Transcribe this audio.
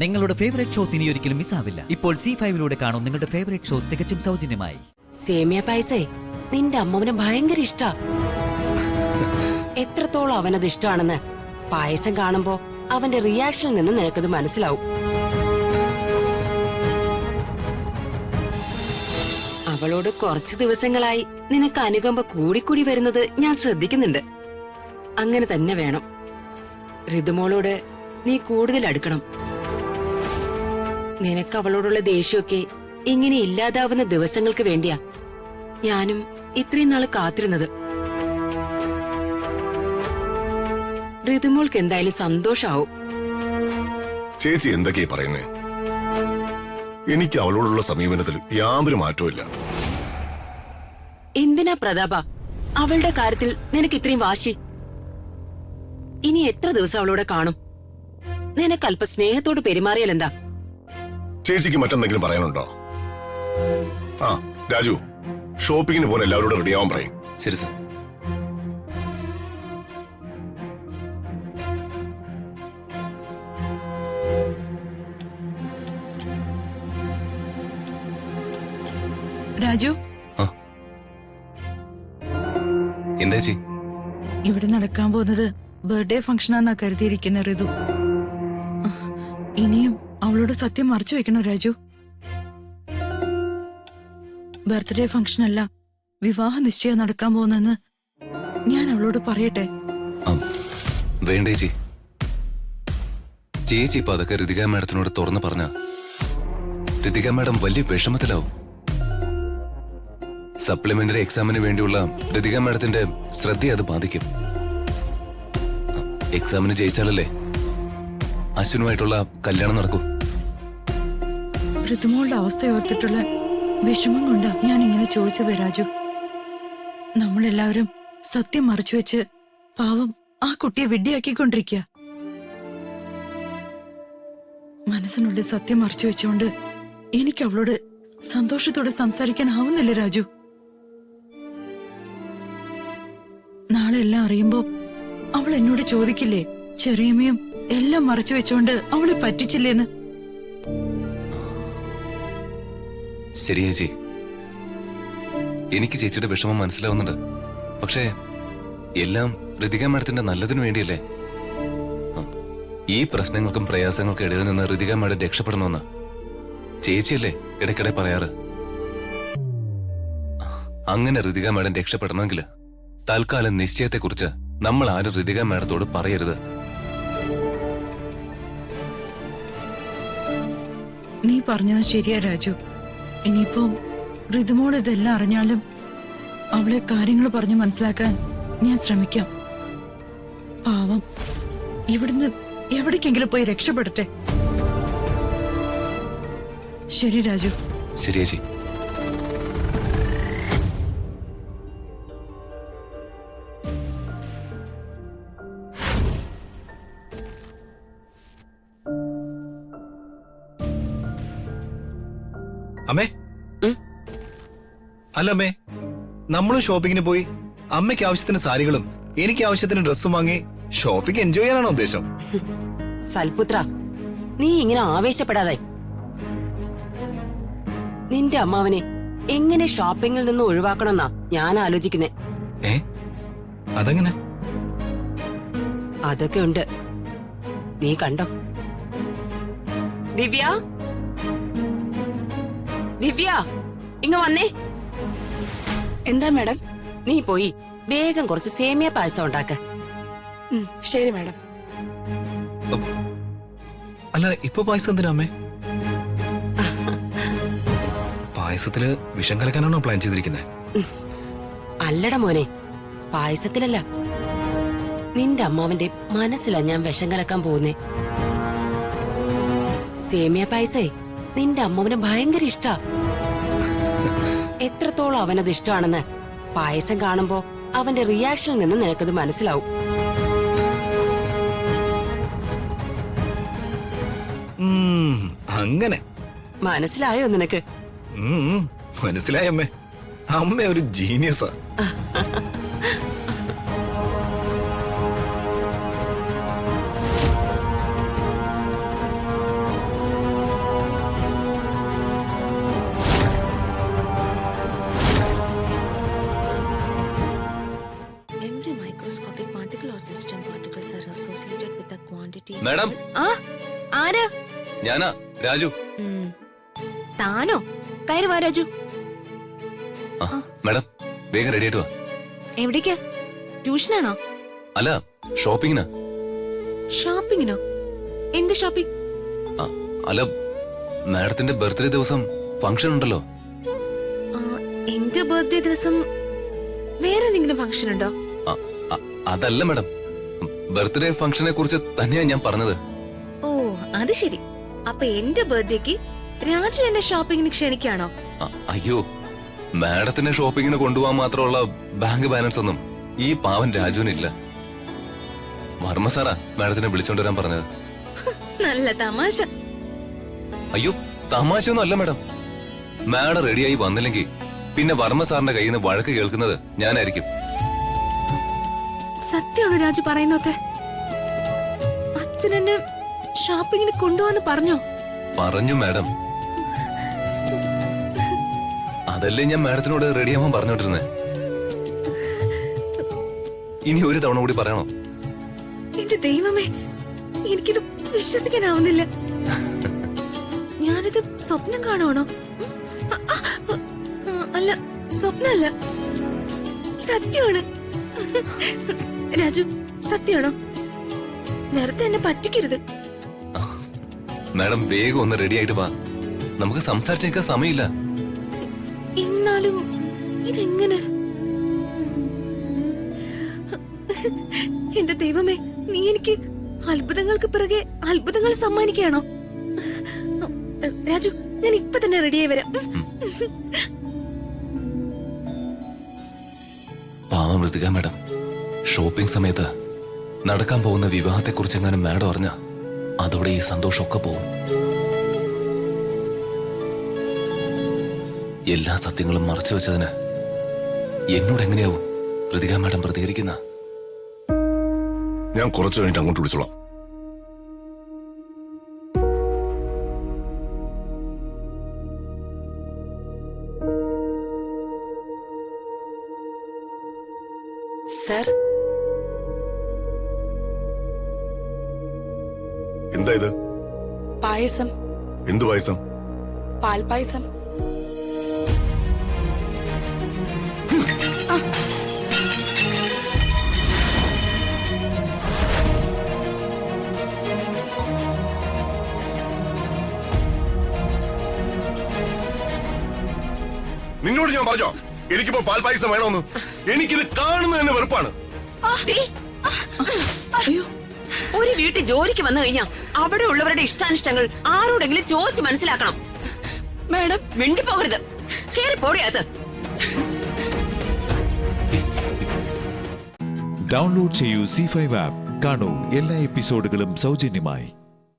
നിങ്ങളുടെ favourite shows ഇനി ഒരിക്കലും മിസ്സാവില്ല. ഇപ്പോൾ C5 കാണും നിങ്ങളുടെ ഫേവറേറ്റ് ഷോസ് തികച്ചും സൗജന്യമായി. സേമിയ പായസേ നിന്റെ അമ്മവന് ഭയങ്കര ഇഷ്ടാ. എത്രത്തോളം അവനത് ഇഷ്ടമാണെന്ന് പായസം കാണുമ്പോ അവന്റെ റിയാക്ഷനിൽ നിന്ന് നിനക്കത് മനസ്സിലാവും. അവളോട് കുറച്ചു ദിവസങ്ങളായി നിനക്ക് അനുകമ്പ കൂടിക്കൂടി വരുന്നത് ഞാൻ ശ്രദ്ധിക്കുന്നുണ്ട്. അങ്ങനെ തന്നെ വേണം. ഋതുമോളോട് നീ കൂടുതൽ അടുക്കണം. നിനക്ക് അവളോടുള്ള ദേഷ്യമൊക്കെ ഇങ്ങനെ ഇല്ലാതാവുന്ന ദിവസങ്ങൾക്ക് വേണ്ടിയാ ഞാനും ഇത്രയും നാള് കാത്തിരുന്നത്. ഋതുമോൾക്ക് എന്തായാലും സന്തോഷാവും. ചേച്ചി എന്തൊക്കെയാ പറയുന്നേ? എനിക്ക് അവളോടുള്ള സമീപനത്തിൽ യാതൊരു മാറ്റവും ഇല്ല. എന്തിനാ പ്രതാപ അവളുടെ കാര്യത്തിൽ നിനക്ക് ഇത്രയും വാശി? ഇനി എത്ര ദിവസം അവളോട് കാണും? നിനക്ക് അല്പ സ്നേഹത്തോട് പെരുമാറിയാൽ എന്താ? ചേച്ചിക്ക് മറ്റെന്തെങ്കിലും പറയാനുണ്ടോ? ആ രാജു, ഷോപ്പിങ്ങിന് പോലെ എല്ലാവരോടും റെഡിയാവാൻ പറയും. ശരി സർ. രാജു, എന്താ ചേച്ചി? ഇവിടെ നടക്കാൻ പോകുന്നത് ബർത്ത്ഡേ ഫംഗ്ഷനാന്നാ കരുതിയിരിക്കുന്ന ഋതു. ഇനിയും അവളോട് സത്യം മറച്ചു വെക്കണോ രാജു? ബർത്ത്ഡേ ഫംഗ്ഷനല്ല, വിവാഹ നിശ്ചയം നടക്കാൻ പോകുന്നെന്ന് ഞാൻ അവളോട് പറയട്ടെ? വേണ്ട ചേച്ചി. ചേച്ചി ഇപ്പൊ അതൊക്കെ ഋതിക മാഡത്തിനോട് തുറന്നു പറഞ്ഞ ഋതിക മാഡം വലിയ വിഷമത്തിലാവും. സപ്ലിമെന്ററി എക്സാമിന് വേണ്ടിയുള്ള ഋതിക മാഡത്തിന്റെ ശ്രദ്ധയെ അത് ബാധിക്കും. എക്സാമിന് ജയിച്ചാലല്ലേ അശ്വിനുമായിട്ടുള്ള കല്യാണം നടക്കൂ. ഋതുമോളുടെ അവസ്ഥ ഓർത്തിട്ടുള്ള വിഷമം കൊണ്ടാ ഞാൻ ഇങ്ങനെ ചോദിച്ചത് രാജു. നമ്മളെല്ലാവരും സത്യം മറച്ചുവെച്ച് പാവം ആ കുട്ടിയെ വിഡ്ഢിയാക്കിക്കൊണ്ടിരിക്കുക. മനസ്സിനുള്ളിൽ സത്യം മറച്ചു വെച്ചുകൊണ്ട് എനിക്ക് അവളോട് സന്തോഷത്തോടെ സംസാരിക്കാനാവുന്നില്ല രാജു. നാളെ എല്ലാം അറിയുമ്പോ അവൾ എന്നോട് ചോദിക്കില്ലേ, ചെറിയമ്മയും എല്ലാം മറച്ചു വെച്ചോണ്ട് അവളെ പറ്റിച്ചില്ലേന്ന്? ശരി ചേച്ചി, എനിക്ക് ചേച്ചിയുടെ വിഷമം മനസ്സിലാവുന്നുണ്ട്. പക്ഷേ എല്ലാം ഋതിക മാഡത്തിന്റെ നല്ലതിനു വേണ്ടിയല്ലേ? ഈ പ്രശ്നങ്ങൾക്കും പ്രയാസങ്ങൾക്കും ഇടയിൽ നിന്ന് ഋതിക മാഡം രക്ഷപ്പെടണമെന്ന് ചേച്ചിയല്ലേ ഇടയ്ക്കിടെ പറയാറ്. അങ്ങനെ ഋതിക മാഡം രക്ഷപ്പെടണമെങ്കിൽ തൽക്കാലം നിശ്ചയത്തെക്കുറിച്ച് നമ്മൾ ആരും ഋതിക മാഡത്തോട് പറയരുത്. നീ പറഞ്ഞത് ശരിയാ രാജു. ഇനിയിപ്പോ ഋതുമോൾ ഇതെല്ലാം അറിഞ്ഞാലും അവളെ കാര്യങ്ങൾ പറഞ്ഞു മനസ്സിലാക്കാൻ ഞാൻ ശ്രമിക്കാം. പാവം ഇവിടുന്ന് എവിടേക്കെങ്കിലും പോയി രക്ഷപ്പെടട്ടെ. ശരി രാജു. ശരി ചേച്ചി. അമ്മേ, അല്ല അമ്മേ, നമ്മളും ഷോപ്പിങ്ങിന് പോയി അമ്മയ്ക്ക് ആവശ്യത്തിന് സാരികളും എനിക്ക് ആവശ്യത്തിന് ഡ്രസ്സും വാങ്ങി ഷോപ്പിംഗ് എൻജോയ് ചെയ്യാനാണോ ഉദ്ദേശം? സൽപുത്ര, നീ ഇങ്ങനെ ആവേശപ്പെടാതെ. നിന്റെ അമ്മാവനെ എങ്ങനെ ഷോപ്പിംഗിൽ നിന്ന് ഒഴിവാക്കണമെന്നാ ഞാൻ ആലോചിക്കുന്നേ. അതെങ്ങനെ? അതൊക്കെ ഉണ്ട്, നീ കണ്ടോ. ദിവ്യ, ദിവ്യ ഇങ്ങ വന്നേ. എന്താ മാഡം? നീ പോയി വേഗം കുറച്ച് സേമിയ പായസം ഉണ്ടാക്ക. ശരി മാഡം. അല്ല, ഇപ്പൊ പായസം എന്തിനാ അമ്മേ? പായസത്തില് വിഷം കലക്കാനാണോ പ്ലാൻ ചെയ്തിരിക്കുന്നത്? അല്ലട മോനെ, പായസത്തിലല്ല. നിന്റെ അമ്മാവന്റെ മനസ്സിലാ ഞാൻ വിഷം കലക്കാൻ പോകുന്നേ. സേമിയ പായസേ നിന്റെ അമ്മാവന് ഭയങ്കര ഇഷ്ടാ. എത്രത്തോളം അവനത് ഇഷ്ടമാണെന്ന് പായസം കാണുമ്പോ അവന്റെ റിയാക്ഷനിൽ നിന്ന് നിനക്കത് മനസ്സിലാവും. അങ്ങനെ മനസ്സിലായോ നിനക്ക്? മനസ്സിലായി അമ്മേ. അമ്മ ഒരു ജീനിയസാ. മാഡം ആ ആരാ? ഞാനാ രാജു. താനോ? കയറി വാ രാജു. ആ മാഡം വേഗം റെഡി ആയിട്ട് വാ. എവിടേക്കാ? ട്യൂഷനാണോ? അല്ല, ഷോപ്പിങ്ങിനാ. ഷോപ്പിങ്ങിനോ? എന്ത് ഷോപ്പിംഗ്? ആ, അല്ല, മാഡത്തിന്റെ ബർത്ത്ഡേ ദിവസം ഫംഗ്ഷൻ ഉണ്ടല്ലോ. എന്റെ ബർത്ത്ഡേ ദിവസം വേറെ എന്തെങ്കിലും ഫംഗ്ഷൻ ഉണ്ടോ? ആ, അതല്ല മാഡം, ബർത്ത്ഡേ ഫംഗ്ഷനെ കുറിച്ച് തന്നെയാ ഞാൻ പറഞ്ഞത്. ഓ അത് ശരി. അപ്പൊ എന്റെ ബർത്ത്ഡേക്ക് രാജു എന്നെ ഷോപ്പിങ്ങിന് ക്ഷണിക്കാണോ? അയ്യോ, മാഡത്തിനെ ഷോപ്പിങ്ങിന് കൊണ്ടുപോകാൻ മാത്രമുള്ള ബാങ്ക് ബാലൻസ് ഒന്നും ഈ പാവൻ രാജുവിനില്ല. വർമ്മ സാറാ മാഡത്തിനെ വിളിച്ചോണ്ടുവരാൻ പറഞ്ഞത്. നല്ല തമാശ. അയ്യോ, തമാശയൊന്നും അല്ല മാഡം. മാഡം റെഡിയായി വന്നില്ലെങ്കിൽ പിന്നെ വർമ്മ സാറിന്റെ കയ്യിൽ നിന്ന് വഴക്ക് കേൾക്കുന്നത് ഞാനായിരിക്കും. സത്യമാണോ രാജു പറയുന്നൊക്കെ? അച്ഛൻ എന്നെ ഷോപ്പിങ്ങിന് കൊണ്ടുപോവാന്ന് പറഞ്ഞോ? പറഞ്ഞു മാഡം. അതല്ലേ ഞാൻ മാഡത്തിനോട് റെഡിയാവാൻ പറഞ്ഞോണ്ടിരുന്നേ. ഇനി ഒരു തവണ കൂടി പറയണോ? എന്റെ ദൈവമേ, എനിക്കിത് വിശ്വസിക്കാനാവുന്നില്ല. ഞാനിത് സ്വപ്നം കാണുവാണോ? അല്ല, സ്വപ്നമല്ല, സത്യമാണ്. രാജു, സത്യമാണോ? നേരത്തെ എന്നെ പറ്റിക്കരുത്. മാഡം വേഗം ഒന്ന് റെഡി ആയിട്ട് വാ. നമുക്ക് സംസാരിച്ച് നിൽക്കാൻ സമയമില്ല. എന്നാലും ഇതെങ്ങനെ? എന്റെ ദൈവമേ, നീ എനിക്ക് അത്ഭുതങ്ങൾക്ക് പിറകെ അത്ഭുതങ്ങൾ സമ്മാനിക്കുകയാണോ? രാജു, ഞാൻ ഇപ്പൊ തന്നെ റെഡിയായി വരാം. പാവം ഋതിക മാഡം, ഷോപ്പിംഗ് സമയത്ത് നടക്കാൻ പോകുന്ന വിവാഹത്തെക്കുറിച്ച് എങ്ങാനും മാഡം അറിഞ്ഞ അതോടെ ഈ സന്തോഷമൊക്കെ പോവും. എല്ലാ സത്യങ്ങളും മറച്ചു വെച്ചതിന് എന്നോട് എങ്ങനെയാവും ഋതിക മാഡം പ്രതികരിക്കുന്ന? ഞാൻ കുറച്ചു കഴിഞ്ഞിട്ട് അങ്ങോട്ട് വിളിച്ചോളാം. സർ, എന്താ ഇത്? പായസം. എന്ത് പായസം? പാൽപായസം. നിന്നോട് ഞാൻ പറഞ്ഞോ എനിക്കിപ്പോ പാൽപായസം വേണമെന്ന്? എനിക്കിത് കാണുന്നത് തന്നെ വെറുപ്പാണ്. അയ്യോ, ഒരു വീട്ടിൽ ജോലിക്ക് വന്നു കഴിഞ്ഞാ അവിടെ ഉള്ളവരുടെ ഇഷ്ടാനിഷ്ടങ്ങൾ ആരോടെങ്കിലും ചോദിച്ച് മനസ്സിലാക്കണം. മാഡം, മിണ്ടിപ്പോകരുത്. കേറി പോടിയകത്ത്. ഡൗൺലോഡ് ചെയ്യൂ C5 ആപ്പ്. കാണൂ എല്ലാ എപ്പിസോഡുകളും സൗജന്യമായി.